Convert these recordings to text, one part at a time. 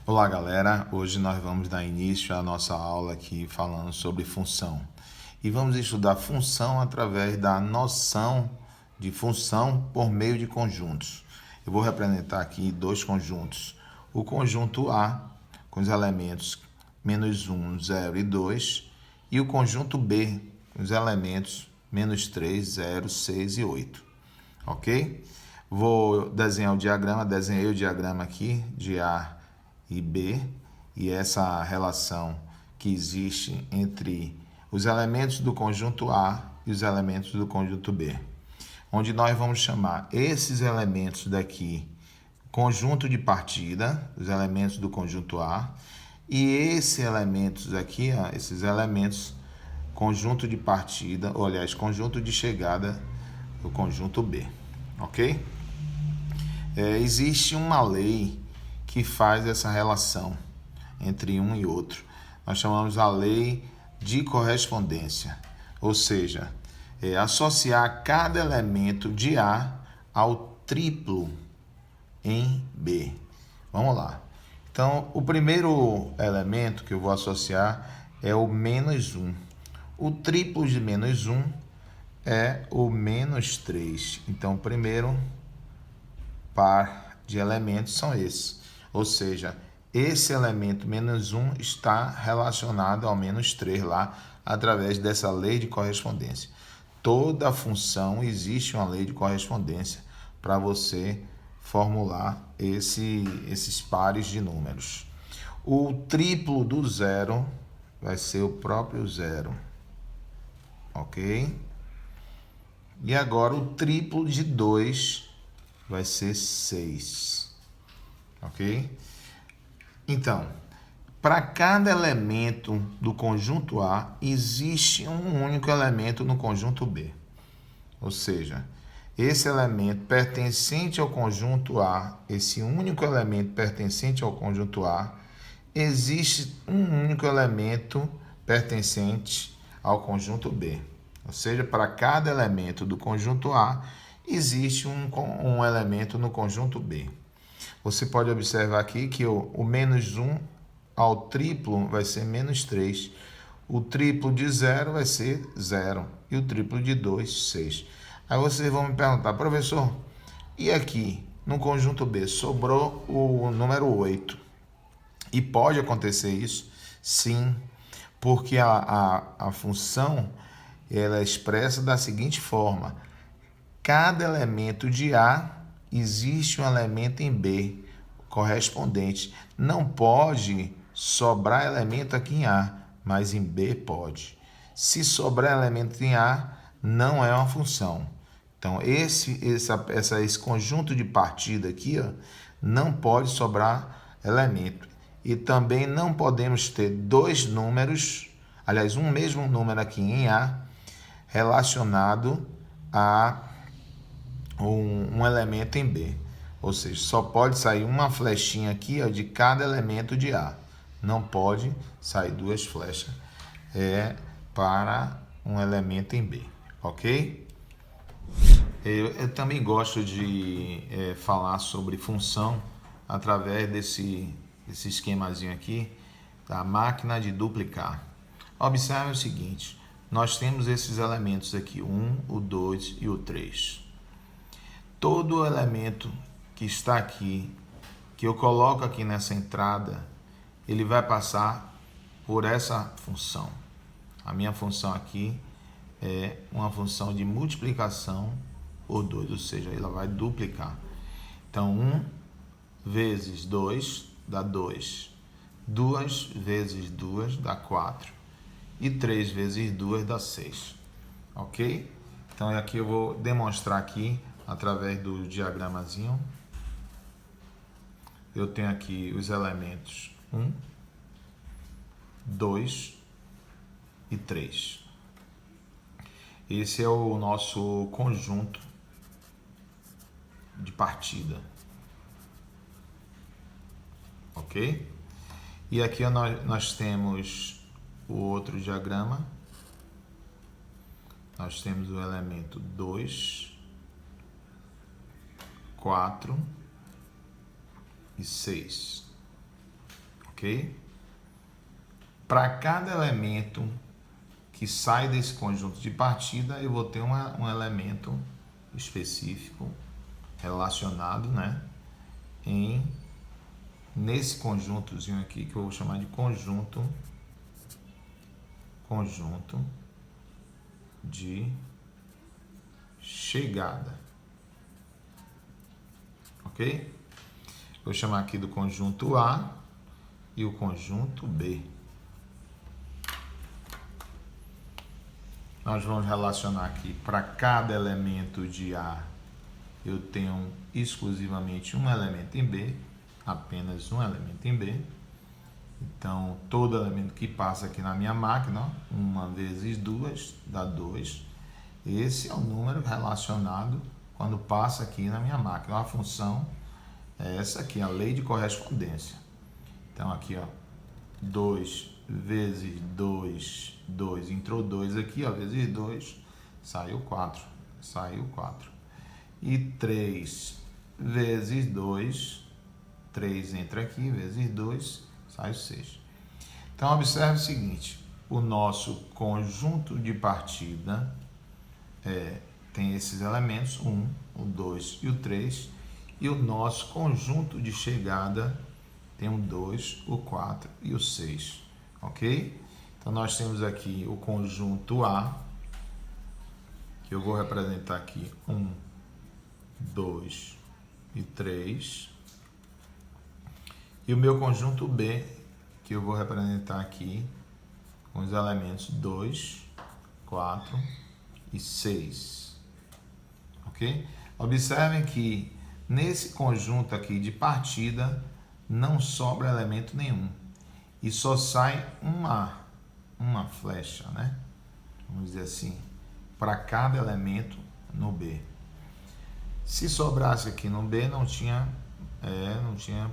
Olá galera, hoje nós vamos dar início à nossa aula aqui falando sobre função. E vamos estudar função através da noção de função por meio de conjuntos. Eu vou representar aqui dois conjuntos. O conjunto A, com os elementos -1, 0 e 2, e o conjunto B, com os elementos -3, 0, 6 e 8. Ok? Vou desenhar o diagrama, desenhei o diagrama aqui de A e B, e essa relação que existe entre os elementos do conjunto A e os elementos do conjunto B, onde nós vamos chamar esses elementos daqui conjunto de partida, os elementos do conjunto A, e esses elementos aqui, esses elementos conjunto de partida, ou aliás, conjunto de chegada do conjunto B, ok? Existe uma lei que faz essa relação entre um e outro. Nós chamamos a lei de correspondência, ou seja, associar cada elemento de A ao triplo em B. Vamos lá. Então, o primeiro elemento que eu vou associar é o -1. O triplo de -1 é o -3. Então, o primeiro par de elementos são esses. Ou seja, esse elemento -1 está relacionado ao -3 lá, através dessa lei de correspondência. Toda função existe uma lei de correspondência para você formular esses pares de números. O triplo do zero vai ser o próprio zero, ok? E agora o triplo de 2 vai ser 6, ok? Então, para cada elemento do conjunto A, existe um único elemento no conjunto B. Ou seja, esse elemento pertencente ao conjunto A, esse único elemento pertencente ao conjunto A, existe um único elemento pertencente ao conjunto B. Ou seja, para cada elemento do conjunto A, existe um elemento no conjunto B. Você pode observar aqui que o -1 ao triplo vai ser -3. O triplo de 0 vai ser 0. E o triplo de 2, 6. Aí vocês vão me perguntar, professor, e aqui no conjunto B sobrou o número 8? E pode acontecer isso? Sim, porque a função ela é expressa da seguinte forma: cada elemento de A existe um elemento em B correspondente. Não pode sobrar elemento aqui em A, mas em B pode. Se sobrar elemento em A, não é uma função. Então, esse conjunto de partida aqui, não pode sobrar elemento. E também não podemos ter dois números, aliás, um mesmo número aqui em A, relacionado a um elemento em B. Ou seja, só pode sair uma flechinha aqui de cada elemento de A. Não pode sair duas flechas para um elemento em B. Ok? Eu também gosto de falar sobre função através desse esquemazinho aqui da máquina de duplicar. Observe o seguinte: nós temos esses elementos aqui, o 1, o 2 e o 3. Todo elemento que está aqui, que eu coloco aqui nessa entrada, ele vai passar por essa função. A minha função aqui é uma função de multiplicação por 2, ou seja, ela vai duplicar. Então, 1 vezes 2 dá 2. 2 vezes 2 dá 4. E 3 vezes 2 dá 6. Ok? Então, aqui eu vou demonstrar aqui através do diagramazinho. Eu tenho aqui os elementos 1, 2 e 3. Esse é o nosso conjunto de partida. Ok? E aqui nós temos o outro diagrama. Nós temos o elemento 2, 4 e 6. ok? Para cada elemento que sai desse conjunto de partida, eu vou ter um elemento específico relacionado, né, nesse conjuntozinho aqui, que eu vou chamar de conjunto de chegada, ok? Vou chamar aqui do conjunto A e o conjunto B. Nós vamos relacionar aqui para cada elemento de A, eu tenho exclusivamente um elemento em B, apenas um elemento em B. Então, todo elemento que passa aqui na minha máquina, ó, 1 vezes 2 dá 2. Esse é o número relacionado quando passa aqui na minha máquina. A função é essa aqui, a lei de correspondência. Então, aqui, ó, 2 vezes 2, 2. Entrou 2 aqui, ó, vezes 2, saiu 4. Saiu 4. E 3 vezes 2, 3 entra aqui, vezes 2, sai 6. Então, observe o seguinte, o nosso conjunto de partida tem esses elementos, 1, o 2 e o 3, e o nosso conjunto de chegada tem o 2, o 4 e o 6, ok? Então, nós temos aqui o conjunto A, que eu vou representar aqui 1, 2 e 3, e o meu conjunto B, que eu vou representar aqui com os elementos 2, 4 e 6, ok? Observem que nesse conjunto aqui de partida não sobra elemento nenhum e só sai uma flecha, né? Vamos dizer assim, para cada elemento no B. Se sobrasse aqui no B não tinha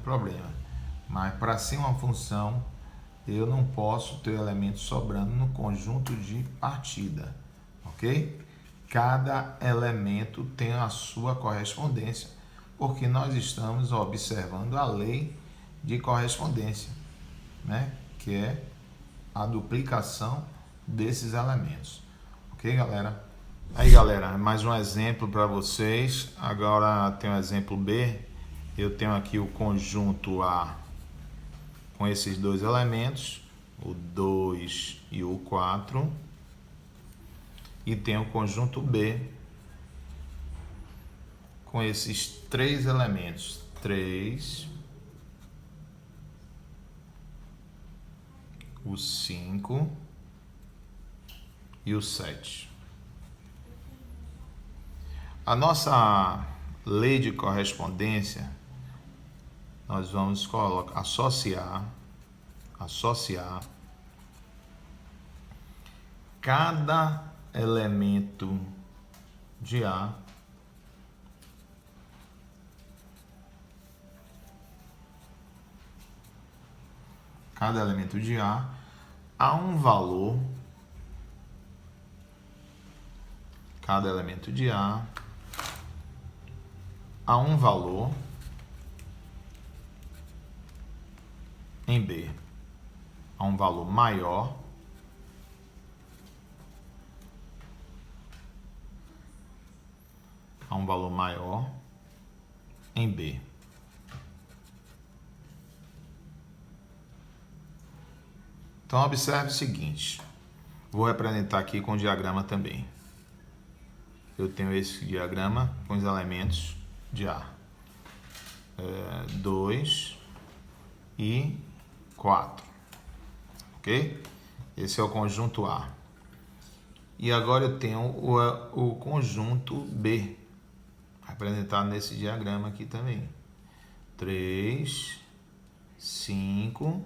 problema. Mas para ser uma função, eu não posso ter elemento sobrando no conjunto de partida, ok? Cada elemento tem a sua correspondência, porque nós estamos observando a lei de correspondência, né? Que é a duplicação desses elementos, ok, galera? Aí, galera, mais um exemplo para vocês. Agora tem o exemplo B. Eu tenho aqui o conjunto A com esses dois elementos, o 2 e o 4, e tem o conjunto B com esses três elementos, 3, o 5 e o 7. A nossa lei de correspondência, nós vamos associar cada elemento de A a um valor, cada elemento de A a um valor em B, a um valor maior em B. Então, observe o seguinte, vou representar aqui com o diagrama também. Eu tenho esse diagrama com os elementos de A, 2 e 4, ok? Esse é o conjunto A. E agora eu tenho o conjunto B, representado nesse diagrama aqui também. 3, 5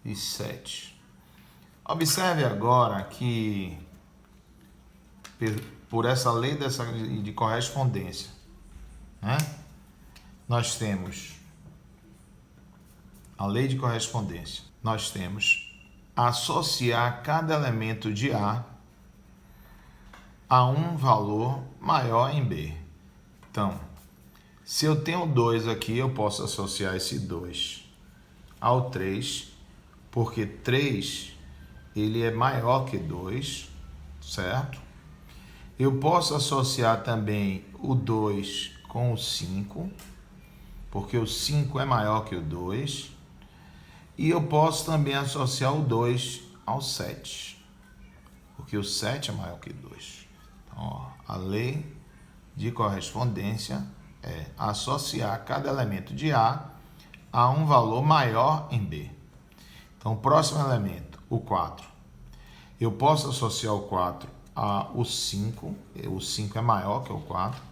e 7. Observe agora que, por essa lei de correspondência, né, nós temos a lei de correspondência. Nós temos associar cada elemento de A a um valor maior em B. Então, se eu tenho 2 aqui, eu posso associar esse 2 ao 3, porque 3 ele é maior que 2, certo? Eu posso associar também o 2 com o 5, porque o 5 é maior que o 2. E eu posso também associar o 2 ao 7, porque o 7 é maior que 2. Então, ó, a lei de correspondência é associar cada elemento de A a um valor maior em B. Então, o próximo elemento, o 4. Eu posso associar o 4 ao 5, o 5 é maior que o 4,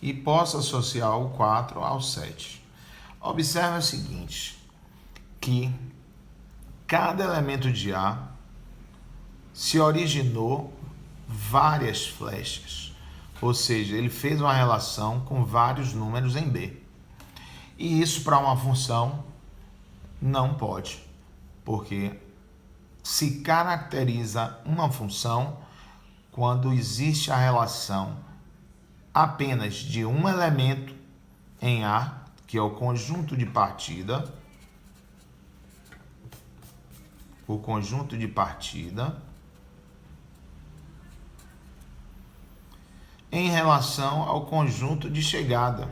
e posso associar o 4 ao 7. Observe o seguinte, que cada elemento de A se originou várias flechas, ou seja, ele fez uma relação com vários números em B. E isso para uma função não pode, porque se caracteriza uma função quando existe a relação apenas de um elemento em A, que é o conjunto de partida, em relação ao conjunto de chegada.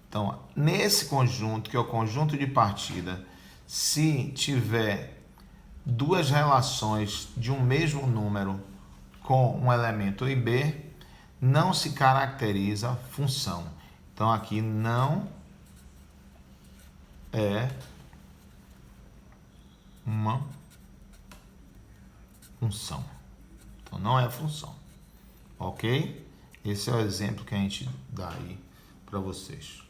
Então, nesse conjunto, que é o conjunto de partida, se tiver duas relações de um mesmo número com um elemento em B, não se caracteriza função. Então, aqui não é uma função. Então, não é função. Ok? Esse é o exemplo que a gente dá aí para vocês.